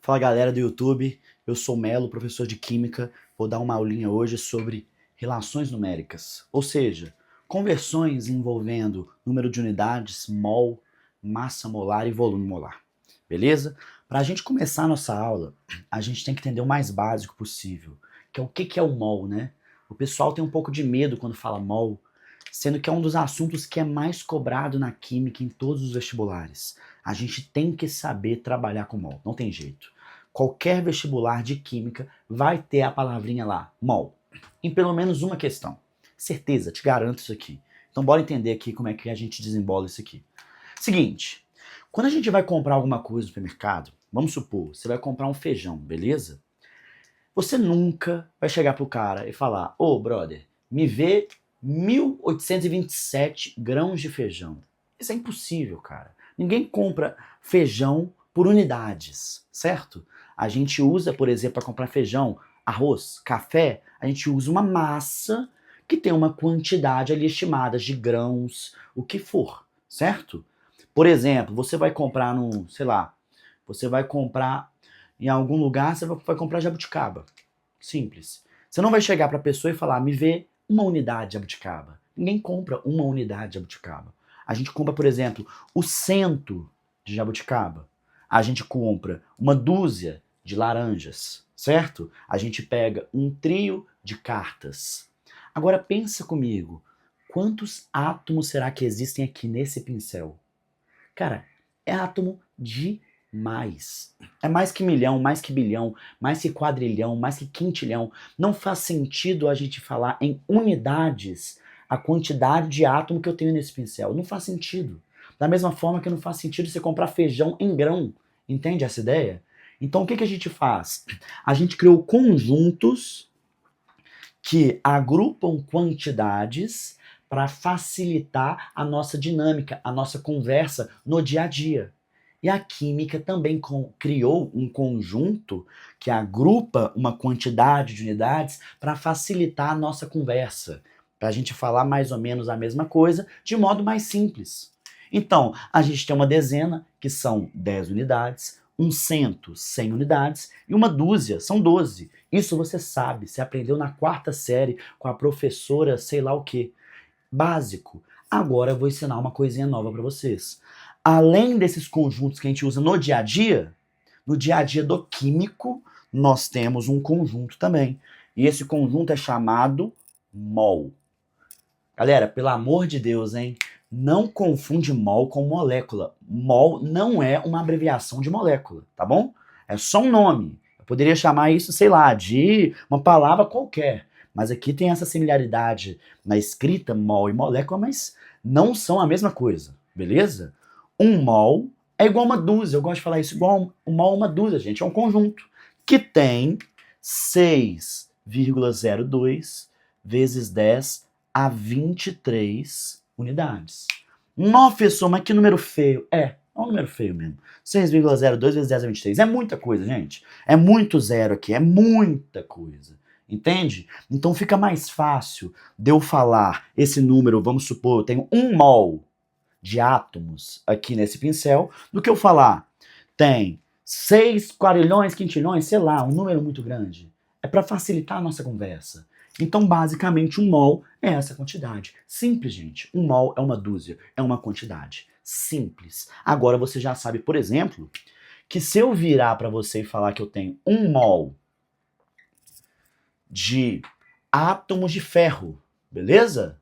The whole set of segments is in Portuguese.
Fala galera do YouTube, eu sou o Melo, professor de Química. Vou dar uma aulinha hoje sobre relações numéricas, ou seja, conversões envolvendo número de unidades, mol, massa molar e volume molar. Beleza? Para a gente começar a nossa aula, a gente tem que entender o mais básico possível, que é o que é o mol, né? O pessoal tem um pouco de medo quando fala mol, sendo que é um dos assuntos que é mais cobrado na química em todos os vestibulares. A gente tem que saber trabalhar com mol, não tem jeito. Qualquer vestibular de química vai ter a palavrinha lá, mol, em pelo menos uma questão. Certeza, te garanto isso aqui. Então bora entender aqui como é que a gente desembola isso aqui. Seguinte, quando a gente vai comprar alguma coisa no supermercado, vamos supor, você vai comprar um feijão, beleza? Você nunca vai chegar pro cara e falar, ô brother, me vê 1.827 grãos de feijão. Isso é impossível, cara. Ninguém compra feijão por unidades, certo? A gente usa, por exemplo, para comprar feijão, arroz, café, a gente usa uma massa que tem uma quantidade ali estimada de grãos, o que for, certo? Por exemplo, você vai comprar num, sei lá, você vai comprar em algum lugar, você vai comprar jabuticaba. Simples. Você não vai chegar para a pessoa e falar, me vê uma unidade de jabuticaba. Ninguém compra uma unidade de jabuticaba. A gente compra, por exemplo, o cento de jabuticaba. A gente compra uma dúzia de laranjas, certo? A gente pega um trio de cartas. Agora pensa comigo, quantos átomos será que existem aqui nesse pincel? Cara, é átomo demais. É mais que milhão, mais que bilhão, mais que quadrilhão, mais que quintilhão. Não faz sentido a gente falar em unidades a quantidade de átomo que eu tenho nesse pincel. Não faz sentido. Da mesma forma que não faz sentido você comprar feijão em grão. Entende essa ideia? Então o que a gente faz? A gente criou conjuntos que agrupam quantidades para facilitar a nossa dinâmica, a nossa conversa no dia a dia. E a química também criou um conjunto que agrupa uma quantidade de unidades para facilitar a nossa conversa, para a gente falar mais ou menos a mesma coisa de modo mais simples. Então, a gente tem uma dezena, que são 10 unidades, um cento, 100 unidades, e uma dúzia, são 12. Isso você sabe, você aprendeu na quarta série com a professora sei lá o quê. Básico. Agora eu vou ensinar uma coisinha nova para vocês. Além desses conjuntos que a gente usa no dia a dia do químico, nós temos um conjunto também. E esse conjunto é chamado mol. Galera, pelo amor de Deus, hein? Não confunde mol com molécula. Mol não é uma abreviação de molécula, tá bom? É só um nome. Eu poderia chamar isso, sei lá, de uma palavra qualquer. Mas aqui tem essa similaridade na escrita, mol e molécula, mas não são a mesma coisa, beleza? Um mol é igual a uma dúzia, eu gosto de falar isso, igual um mol a uma dúzia, gente, é um conjunto que tem 6,02 vezes 10 a 23 unidades. Nossa, professor, mas que número feio. É um número feio mesmo. 6,02 vezes 10 a 23. É muita coisa, gente. É muito zero aqui, é muita coisa. Entende? Então fica mais fácil de eu falar esse número, vamos supor, eu tenho 1 mol de átomos aqui nesse pincel, do que eu falar, tem 6 quadrilhões, quintilhões, sei lá, um número muito grande. É para facilitar a nossa conversa. Então, basicamente, 1 mol é essa quantidade. Simples, gente. 1 mol é uma dúzia, é uma quantidade. Simples. Agora você já sabe, por exemplo, que se eu virar para você e falar que eu tenho 1 mol de átomos de ferro, beleza?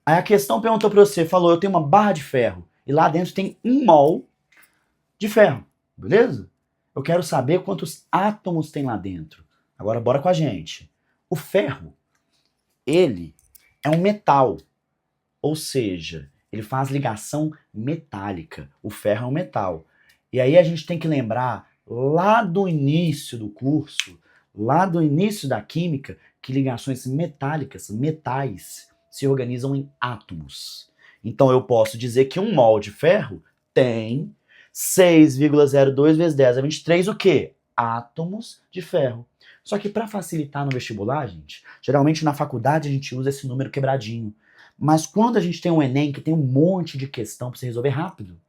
Aí a questão perguntou para você, falou, eu tenho uma barra de ferro, e lá dentro tem 1 mol de ferro, beleza? Eu quero saber quantos átomos tem lá dentro. Agora bora com a gente. O ferro, ele é um metal, ou seja, ele faz ligação metálica. O ferro é um metal. E aí a gente tem que lembrar lá do início do curso, lá do início da química, que ligações metálicas, metais, se organizam em átomos. Então eu posso dizer que 1 mol de ferro tem 6,02 vezes 10 a 23, o quê? Átomos de ferro. Só que para facilitar no vestibular, gente, geralmente na faculdade a gente usa esse número quebradinho. Mas quando a gente tem um Enem que tem um monte de questão para você resolver rápido,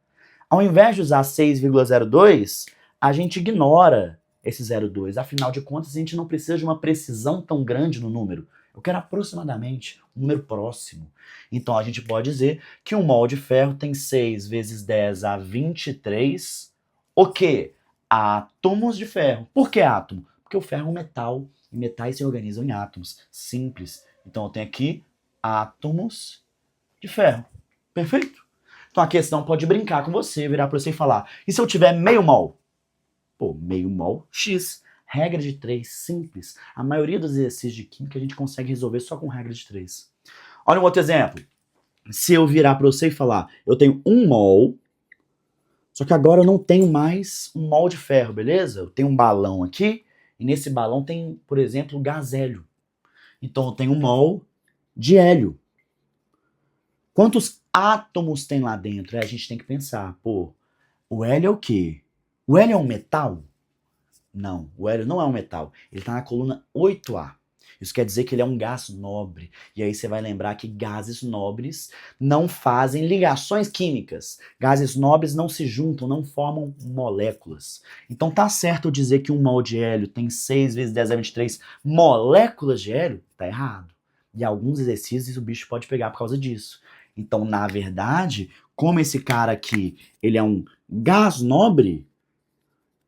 ao invés de usar 6,02, a gente ignora esse 0,2. Afinal de contas, a gente não precisa de uma precisão tão grande no número. Eu quero aproximadamente um número próximo. Então, a gente pode dizer que um mol de ferro tem 6 vezes 10 a 23, o quê? Átomos de ferro. Por que átomo? Porque o ferro é um metal, e metais se organizam em átomos. Simples. Então, eu tenho aqui átomos de ferro. Perfeito? Então, a questão pode brincar com você, virar para você e falar, e se eu tiver meio mol? Pô, meio mol, X. Regra de 3, simples. A maioria dos exercícios de química a gente consegue resolver só com regra de 3. Olha um outro exemplo. Se eu virar para você e falar, eu tenho 1 mol, só que agora eu não tenho mais 1 mol de ferro, beleza? Eu tenho um balão aqui, e nesse balão tem, por exemplo, gás hélio. Então eu tenho 1 mol de hélio. Quantos átomos tem lá dentro? A gente tem que pensar, pô, o hélio é o quê? O hélio é um metal? Não, o hélio não é um metal. Ele está na coluna 8A. Isso quer dizer que ele é um gás nobre. E aí você vai lembrar que gases nobres não fazem ligações químicas. Gases nobres não se juntam, não formam moléculas. Então tá certo eu dizer que 1 mol de hélio tem 6 vezes 10 a 23 moléculas de hélio? Tá errado. E alguns exercícios o bicho pode pegar por causa disso. Então, na verdade, como esse cara aqui, ele é um gás nobre,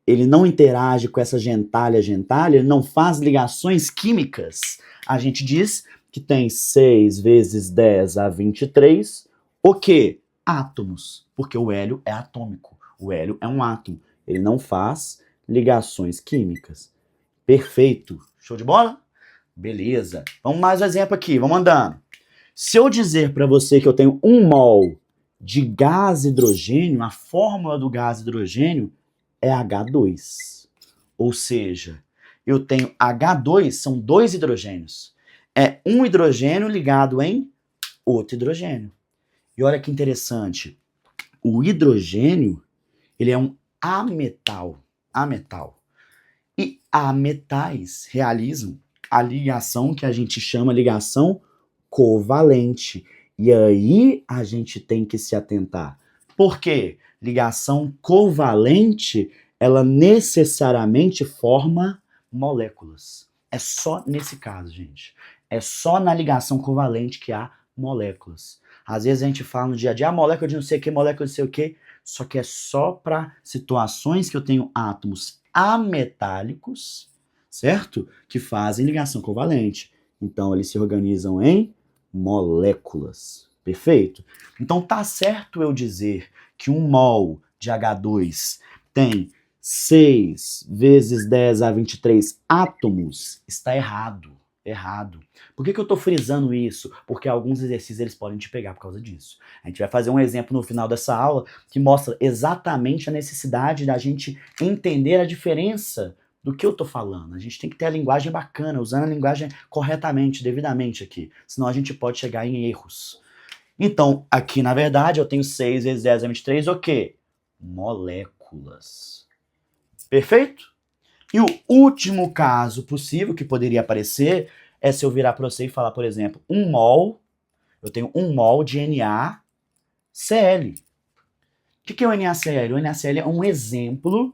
ele não interage com essa gentalha, ele não faz ligações químicas. A gente diz que tem 6 vezes 10 a 23, o quê? Átomos, porque o hélio é atômico. O hélio é um átomo, ele não faz ligações químicas. Perfeito. Show de bola? Beleza. Vamos mais um exemplo aqui, vamos andando. Se eu dizer para você que eu tenho 1 mol de gás hidrogênio, a fórmula do gás hidrogênio é H2. Ou seja, eu tenho H2, são 2 hidrogênios. É um hidrogênio ligado em outro hidrogênio. E olha que interessante, o hidrogênio, ele é um ametal. Ametal. E ametais realizam a ligação que a gente chama ligação covalente. E aí a gente tem que se atentar. Por quê? Ligação covalente, ela necessariamente forma moléculas. É só nesse caso, gente. É só na ligação covalente que há moléculas. Às vezes a gente fala no dia a dia, molécula de não sei o que, molécula de não sei o que, só que é só para situações que eu tenho átomos ametálicos, certo? Que fazem ligação covalente. Então, eles se organizam em moléculas. Perfeito? Então, tá certo eu dizer que 1 mol de H2 tem 6 vezes 10 a 23 átomos? Está errado. Errado. Por que eu estou frisando isso? Porque alguns exercícios eles podem te pegar por causa disso. A gente vai fazer um exemplo no final dessa aula que mostra exatamente a necessidade da gente entender a diferença do que eu tô falando. A gente tem que ter a linguagem bacana, usando a linguagem corretamente, devidamente aqui. Senão a gente pode chegar em erros. Então, aqui na verdade eu tenho 6 vezes 10 a 23, o quê? Moléculas. Perfeito? E o último caso possível que poderia aparecer é se eu virar para você e falar, por exemplo, 1 mol, eu tenho 1 mol de NaCl. O que é o NaCl? O NaCl é um exemplo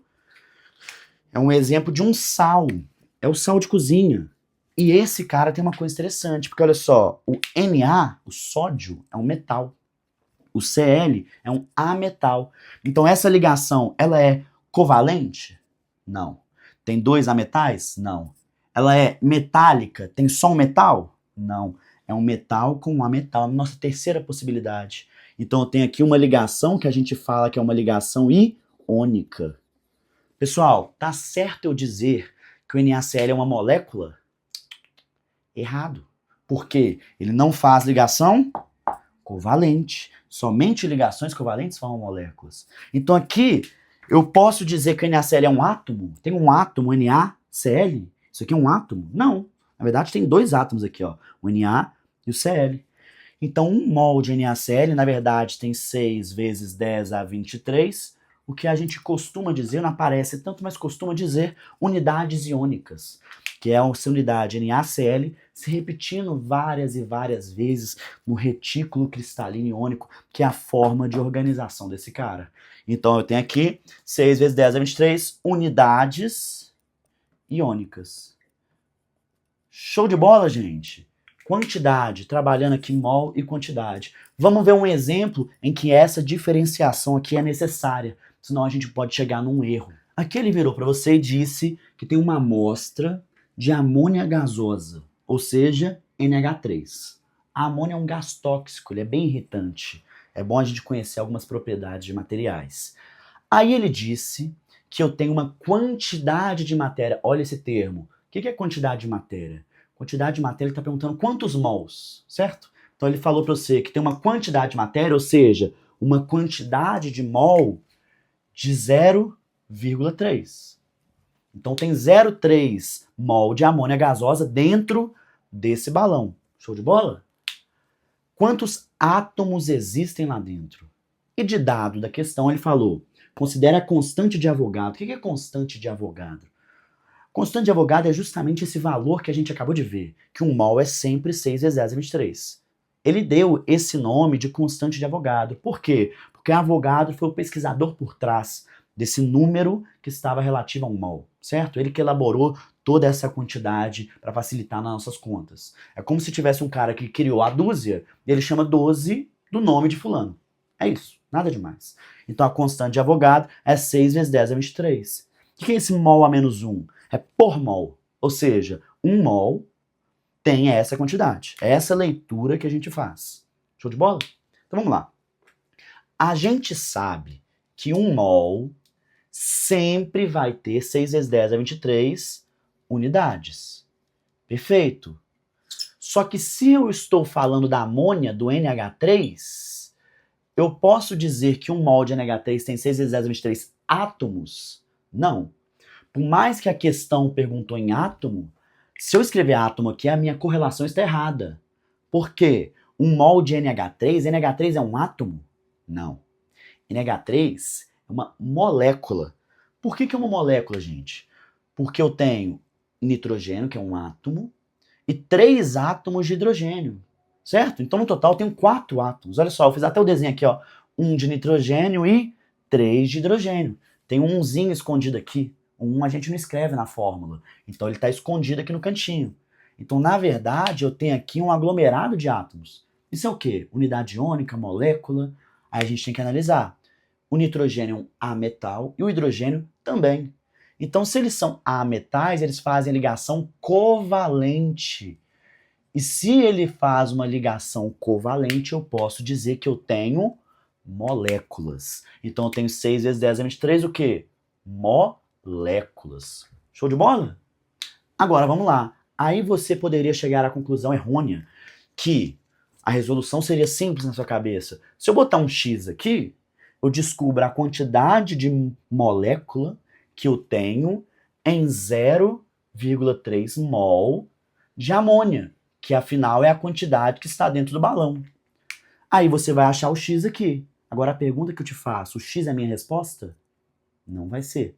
de um sal. É o sal de cozinha. E esse cara tem uma coisa interessante, porque olha só, o Na, o sódio, é um metal. O Cl é um ametal. Então essa ligação, ela é covalente? Não. Tem 2 ametais? Não. Ela é metálica? Tem só um metal? Não. É um metal com um ametal. Nossa terceira possibilidade. Então eu tenho aqui uma ligação que a gente fala que é uma ligação iônica. Pessoal, tá certo eu dizer que o NaCl é uma molécula? Errado. Por quê? Ele não faz ligação covalente. Somente ligações covalentes formam moléculas. Então aqui eu posso dizer que o NaCl é um átomo? Tem um átomo NaCl? Isso aqui é um átomo? Não. Na verdade tem 2 átomos aqui, ó, o Na e o Cl. Então 1 mol de NaCl, na verdade, tem 6 vezes 10 a 23, o que a gente costuma dizer, não aparece tanto, mas costuma dizer unidades iônicas, que é essa unidade NaCl se repetindo várias e várias vezes no retículo cristalino iônico, que é a forma de organização desse cara. Então eu tenho aqui 6 vezes 10 a 23 unidades iônicas. Show de bola, gente? Quantidade, trabalhando aqui mol e quantidade. Vamos ver um exemplo em que essa diferenciação aqui é necessária, senão a gente pode chegar num erro. Aqui ele virou para você e disse que tem uma amostra de amônia gasosa, ou seja, NH3. A amônia é um gás tóxico, ele é bem irritante. É bom a gente conhecer algumas propriedades de materiais. Aí ele disse que eu tenho uma quantidade de matéria. Olha esse termo. O que é quantidade de matéria? Quantidade de matéria, ele está perguntando quantos mols, certo? Então ele falou para você que tem uma quantidade de matéria, ou seja, uma quantidade de mol de 0,3. Então tem 0,3 mol de amônia gasosa dentro desse balão. Show de bola? Quantos átomos existem lá dentro? E de dado da questão ele falou, considere a constante de Avogadro. O que é constante de Avogadro? Constante de Avogadro é justamente esse valor que a gente acabou de ver, que um mol é sempre 6 vezes 10 a 23. Ele deu esse nome de constante de Avogadro. Por quê? Porque Avogadro foi o pesquisador por trás desse número que estava relativo a um mol, certo? Ele que elaborou toda essa quantidade para facilitar nas nossas contas. É como se tivesse um cara que criou a dúzia e ele chama 12 do nome de fulano. É isso, nada demais. Então a constante de Avogadro é 6 vezes 10 a 23. O que é esse mol a menos 1? É por mol. Ou seja, um mol tem essa quantidade. É essa leitura que a gente faz. Show de bola? Então vamos lá. A gente sabe que um mol sempre vai ter 6 vezes 10 a 23 unidades. Perfeito. Só que se eu estou falando da amônia, do NH3, eu posso dizer que um mol de NH3 tem 6 vezes 10 a 23 átomos? Não. Por mais que a questão perguntou em átomo, se eu escrever átomo aqui, a minha correlação está errada. Por quê? Um mol de NH3 é um átomo? Não. NH3 é uma molécula. Por que é uma molécula, gente? Porque eu tenho nitrogênio, que é um átomo, e 3 átomos de hidrogênio, certo? Então, no total, eu tenho 4 átomos. Olha só, eu fiz até o desenho aqui, ó. 1 de nitrogênio e 3 de hidrogênio. Tem um umzinho escondido aqui. A gente não escreve na fórmula. Então ele está escondido aqui no cantinho. Então, na verdade, eu tenho aqui um aglomerado de átomos. Isso é o quê? Unidade iônica, molécula. Aí a gente tem que analisar. O nitrogênio é um ametal e o hidrogênio também. Então, se eles são ametais, eles fazem ligação covalente. E se ele faz uma ligação covalente, eu posso dizer que eu tenho moléculas. Então, eu tenho 6 vezes 10 a 23, o quê? Moléculas. Show de bola? Agora, vamos lá. Aí você poderia chegar à conclusão errônea que a resolução seria simples na sua cabeça. Se eu botar um X aqui, eu descubro a quantidade de molécula que eu tenho em 0,3 mol de amônia, que afinal é a quantidade que está dentro do balão. Aí você vai achar o X aqui. Agora a pergunta que eu te faço, o X é a minha resposta? Não vai ser.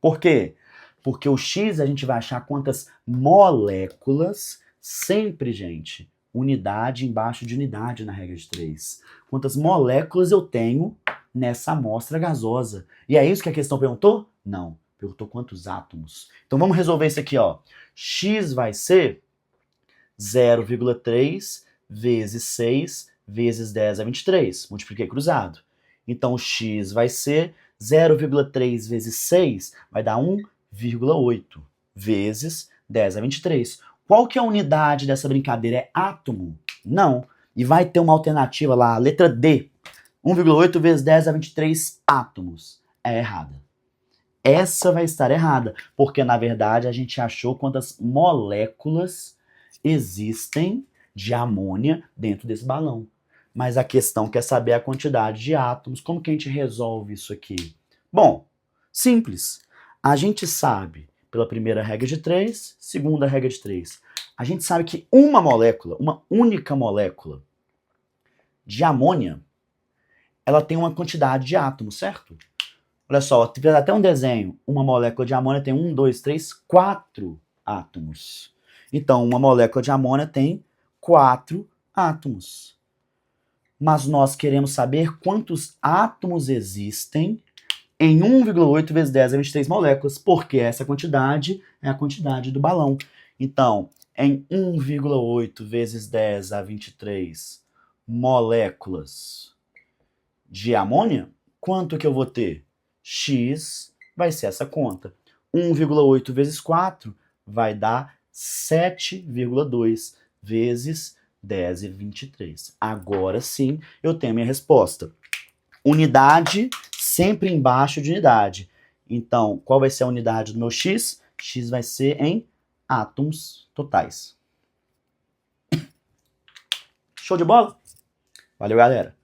Por quê? Porque o X a gente vai achar quantas moléculas, sempre, gente, unidade embaixo de unidade na regra de 3. Quantas moléculas eu tenho nessa amostra gasosa. E é isso que a questão perguntou? Não. Perguntou quantos átomos. Então vamos resolver isso aqui, ó. X vai ser 0,3 vezes 6 vezes 10 a 23. Multipliquei cruzado. Então o X vai ser 0,3 vezes 6 vai dar 1,8 vezes 10 a 23. Qual que é a unidade dessa brincadeira? É átomo? Não. E vai ter uma alternativa lá, a letra D. 1,8 vezes 10 a 23 átomos. É errada. Essa vai estar errada, porque na verdade a gente achou quantas moléculas existem de amônia dentro desse balão. Mas a questão quer saber a quantidade de átomos. Como que a gente resolve isso aqui? Bom, simples. A gente sabe pela primeira regra de 3, segunda regra de 3. A gente sabe que uma molécula, uma única molécula de amônia, ela tem uma quantidade de átomos, certo? Olha só, eu fiz até um desenho. Uma molécula de amônia tem 1, 2, 3, 4 átomos. Então, uma molécula de amônia tem 4 átomos. mas nós queremos saber quantos átomos existem em 1,8 vezes 10 a 23 moléculas, porque essa quantidade é a quantidade do balão. Então, em 1,8 vezes 10 a 23 moléculas de amônia, quanto que eu vou ter? X vai ser essa conta. 1,8 vezes 4 vai dar 7,2 vezes 10 e 23. Agora sim eu tenho a minha resposta. Unidade sempre embaixo de unidade. Então, qual vai ser a unidade do meu X? X vai ser em átomos totais. Show de bola? Valeu, galera!